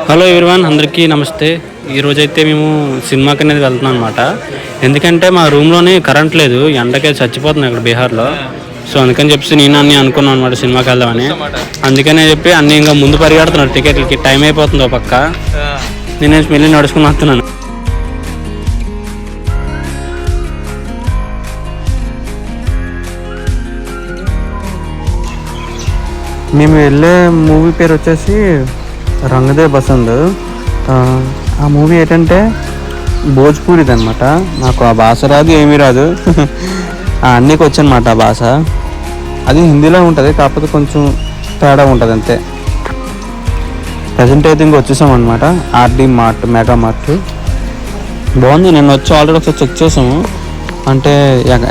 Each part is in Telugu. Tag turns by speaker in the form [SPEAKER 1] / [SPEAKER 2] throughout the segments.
[SPEAKER 1] హలో ఎవ్రీవన్, అందరికీ నమస్తే. ఈరోజైతే మేము సినిమాకి అనేది వెళ్తున్నాం అనమాట. ఎందుకంటే మా రూమ్లోనే కరెంట్ లేదు, ఎండకే చచ్చిపోతుంది ఇక్కడ బీహార్లో. సో అందుకని చెప్పి నేను అన్నీ అనుకున్నాను అనమాట సినిమాకి వెళ్దామని. అందుకనే చెప్పి అన్నీ ఇంకా ముందు పరిగెడుతున్నాడు, టికెట్లకి టైం అయిపోతుంది. ఒక పక్క నేను వెళ్ళి నడుచుకుని వస్తున్నాను. మేము వెళ్ళే మూవీ పేరు వచ్చేసి రంగదే బసంద్. ఆ మూవీ ఏంటంటే భోజ్పూరిది అనమాట. నాకు ఆ భాష రాదు, ఏమీ రాదు. అన్నీకి వచ్చనమాట ఆ భాష. అది హిందీలో ఉంటుంది, కాకపోతే కొంచెం తేడా ఉంటుంది అంతే. ప్రజెంట్ అయితే ఇంక వచ్చేసాం అనమాట. ఆర్డీ మార్ట్, మెగా మార్ట్ బాగుంది. నేను వచ్చి ఆల్రెడీ ఒకసారి చెక్ చేసాము, అంటే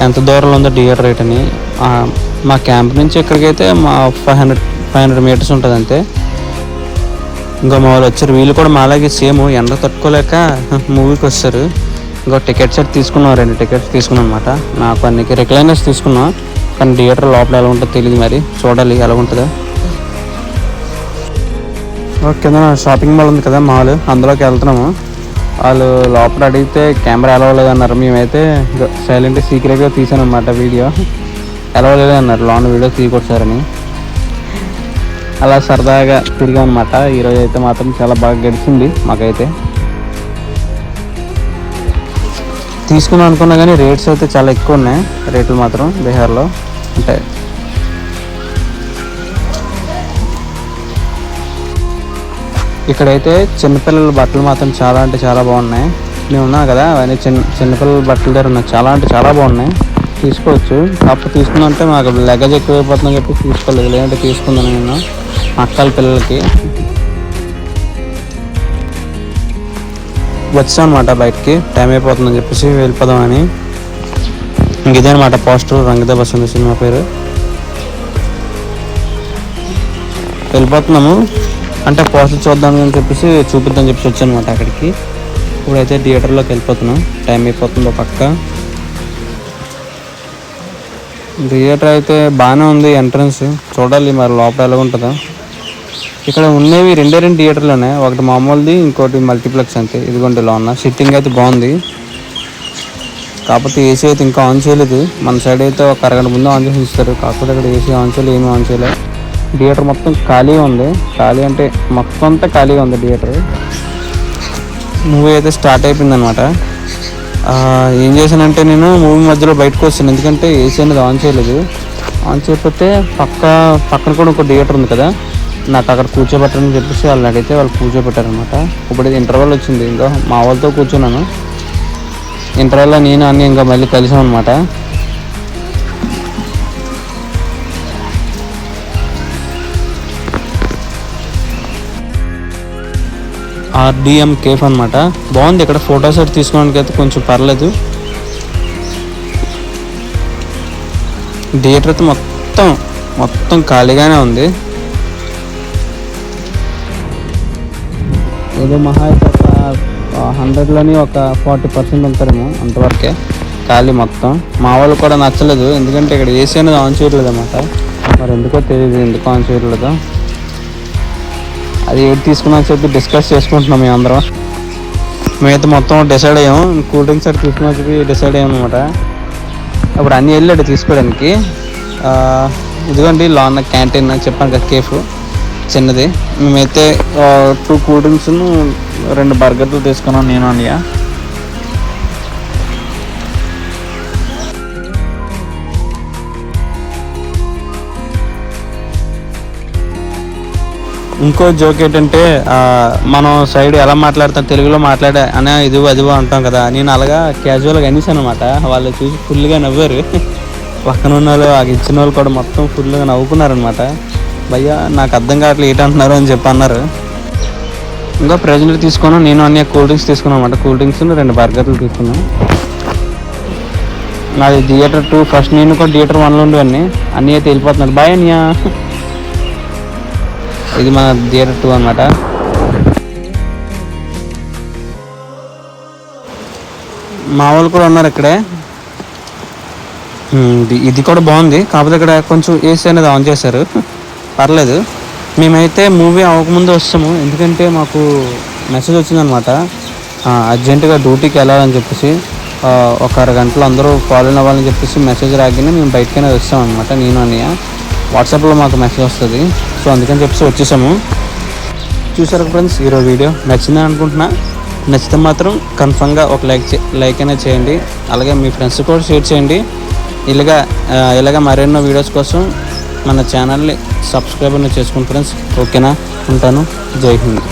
[SPEAKER 1] ఎంత దూరంలో ఉందో థియేటర్ రేట్ అని. మా క్యాంప్ నుంచి ఇక్కడికైతే మా 500 మీటర్స్ ఉంటుంది అంతే. ఇంకా మా వాళ్ళు వచ్చారు, వీళ్ళు కూడా మాలాగే సేమ్ ఎండ తట్టుకోలేక మూవీకి వస్తారు. ఇంకా టికెట్ సెట్ తీసుకున్నాం, 2 టికెట్స్ తీసుకున్నాం అనమాట. నాకు అన్నికి రిక్లైనర్స్ తీసుకున్నాం, కానీ థియేటర్ లోపల ఎలా ఉంటుందో తెలియదు, మరి చూడాలి ఎలా ఉంటుందో. కింద షాపింగ్ మాల్ ఉంది కదా, మాల్, అందులోకి వెళ్తున్నాము. వాళ్ళు లోపల అడిగితే కెమెరా ఎలవలేదు అన్నారు. మేమైతే సైలెంట్ సీక్రెట్గా తీసాను అనమాట వీడియో. ఎలవలేదు అన్నారు, లోన్ వీడియో తీయకొచ్చారని. అలా సరదాగా తిరిగాం అనమాట. ఈరోజు అయితే మాత్రం చాలా బాగా గడిచింది మాకైతే. తీసుకుందాం అనుకున్నా కానీ రేట్స్ అయితే చాలా ఎక్కువ ఉన్నాయి, రేట్లు మాత్రం బీహార్లో. అంటే ఇక్కడైతే చిన్నపిల్లల బట్టలు మాత్రం చాలా అంటే చాలా బాగున్నాయి. నేను ఉన్నాను కదా, అవన్నీ చిన్నపిల్లల బట్టల దగ్గర ఉన్నాయి, చాలా అంటే చాలా బాగున్నాయి. తీసుకోవచ్చు, కాకపోతే తీసుకుందంటే మాకు లగేజ్ ఎక్కువైపోతుందని చెప్పి తీసుకోలేదు, లేదంటే తీసుకుందాను నేను అక్కల పిల్లలకి. వచ్చాం అనమాట బయటికి, టైం అయిపోతుందని చెప్పేసి వెళ్ళిపోదామని. ఇంక ఇదే అనమాట పోస్టర్, రంగదే బసంద్ సినిమా పేరు. వెళ్ళిపోతున్నాము, అంటే పోస్టర్ చూద్దామని చెప్పేసి చూపిద్దామని చెప్పేసి వచ్చాను అనమాట అక్కడికి. ఇప్పుడైతే థియేటర్లోకి వెళ్ళిపోతున్నాం, టైం అయిపోతుందో పక్క. థియేటర్ అయితే బాగానే ఉంది, ఎంట్రన్స్ చూడాలి మరి లోపల ఎలా ఉంటుందో. ఇక్కడ ఉన్నవి 2 థియేటర్లోనే, ఒకటి మామూలుది, ఇంకోటి మల్టీప్లెక్స్ అంతే. ఇదిగోండి ఇలా ఉన్న సిట్టింగ్ అయితే బాగుంది, కాకపోతే ఏసీ అయితే ఇంకా ఆన్ చేయలేదు. మన సైడ్ అయితే ఒక అరగంట ముందు ఆన్ చేసి ఇస్తారు, కాకపోతే ఇక్కడ ఏసీ ఆన్ చేయలేదు, ఏమీ ఆన్ చేయలేదు. థియేటర్ మొత్తం ఖాళీగా ఉంది, ఖాళీ అంటే మొత్తం అంతా ఖాళీగా ఉంది థియేటర్. మూవీ అయితే స్టార్ట్ అయిపోయింది అనమాట. ఏం చేశానంటే నేను మూవీ మధ్యలో బయటకు వస్తాను, ఎందుకంటే ఏసీ అనేది ఆన్ చేయలేదు. ఆన్ చేయకపోతే పక్కన కూడా ఒక థియేటర్ ఉంది కదా, నాకు అక్కడ కూర్చోబెట్టని చెప్పేసి వాళ్ళని అడిగితే వాళ్ళు కూర్చోబెట్టారనమాట. ఇప్పుడు ఇంటర్వెల్ వచ్చింది, ఇంకా మా వాళ్ళతో కూర్చున్నాను. ఇంటర్వెల్లో నేను అన్నీ ఇంకా మళ్ళీ కలిసాం అనమాట. ఆర్డిఎం కేఫ్ అనమాట, బాగుంది. ఇక్కడ ఫొటోస్ అయితే తీసుకోవడానికి అయితే కొంచెం పర్లేదు. థియేటర్ అయితే మొత్తం ఖాళీగానే ఉంది. ఏదో మహా అయితే ఒక 100లోని ఒక 40% ఉంటారేమో, అంతవరకే ఖాళీ మొత్తం. మా వాళ్ళు కూడా నచ్చలేదు, ఎందుకంటే ఇక్కడ ఏసీ అనేది ఆన్ చేయట్లేదు అన్నమాట. మరి ఎందుకో తెలియదు ఎందుకు ఆన్ చేయట్లేదు. అది ఏది తీసుకున్నాక చెప్పి డిస్కస్ చేసుకుంటున్నాం మేము అందరం. మేమైతే మొత్తం డిసైడ్ అయ్యాము, కూల్ డ్రింక్స్ అక్కడ తీసుకుని చెప్పి డిసైడ్ అయ్యాం అనమాట. అప్పుడు అన్నీ వెళ్ళాడు తీసుకోవడానికి. ఇదిగోండి లోన క్యాంటీన్ చెప్పాను కదా, కేఫ్ చిన్నది. మేమైతే 2 కూల్ డ్రింక్స్ 2 బర్గర్లు తీసుకున్నాం నేను అన్నయ్య. ఇంకో జోక్ ఏంటంటే, మనం సైడ్ ఎలా మాట్లాడతాం, తెలుగులో మాట్లాడే అనే అదివో అంటాం కదా, నేను అలాగా క్యాజువల్గా అనేసాను అనమాట. వాళ్ళు చూసి ఫుల్గా నవ్వారు. పక్కన ఉన్న వాళ్ళు, ఇచ్చిన వాళ్ళు కూడా మొత్తం ఫుల్గా నవ్వుకున్నారనమాట. భయ్యా నాకు అర్థం కావట్లేదు ఏంటంటున్నారు అని చెప్పి అన్నారు. ఇంకా ప్రెజెంట్ తీసుకున్నాను నేను అన్నీ కూల్ డ్రింక్స్ తీసుకున్నాను అనమాట. కూల్ డ్రింక్స్ 2 బర్గర్లు తీసుకున్నాను. నాది థియేటర్ 2, ఫస్ట్ నేను కూడా థియేటర్ 1లో ఉండేవన్నీ. అన్నీ అయితే వెళ్ళిపోతున్నాడు. బాయ్ అన్నయ్య. ఇది మన థియేటర్ 2 అనమాట. మా వాళ్ళు కూడా ఉన్నారు ఇక్కడే. ఇది కూడా బాగుంది, కాకపోతే ఇక్కడ కొంచెం ఏసీ అనేది ఆన్ చేశారు, పర్లేదు. మేమైతే మూవీ అవ్వకముందు వస్తాము, ఎందుకంటే మాకు మెసేజ్ వచ్చిందనమాట, అర్జెంటుగా డ్యూటీకి వెళ్ళాలని చెప్పేసి, ఒక అరగంటలో అందరూ ఫాలో అవ్వాలని చెప్పేసి మెసేజ్ రాగానే మేము బయటకైనా వస్తామన్నమాట. నేను అన్నయ్య వాట్సాప్లో మాకు మెసేజ్ వస్తుంది, సో అందుకని చెప్పేసి వచ్చేసాము. చూసారు ఫ్రెండ్స్, ఈరోజు వీడియో నచ్చిందని అనుకుంటున్నా. నచ్చితే మాత్రం కన్ఫర్మ్గా ఒక లైక్ అయినా చేయండి, అలాగే మీ ఫ్రెండ్స్ కూడా షేర్ చేయండి. ఇలాగా మరెన్నో వీడియోస్ కోసం మన ఛానల్ని సబ్స్క్రైబ్ చేసుకుని ఫ్రెండ్స్. ఓకేనా, ఉంటాను. జై హింద్.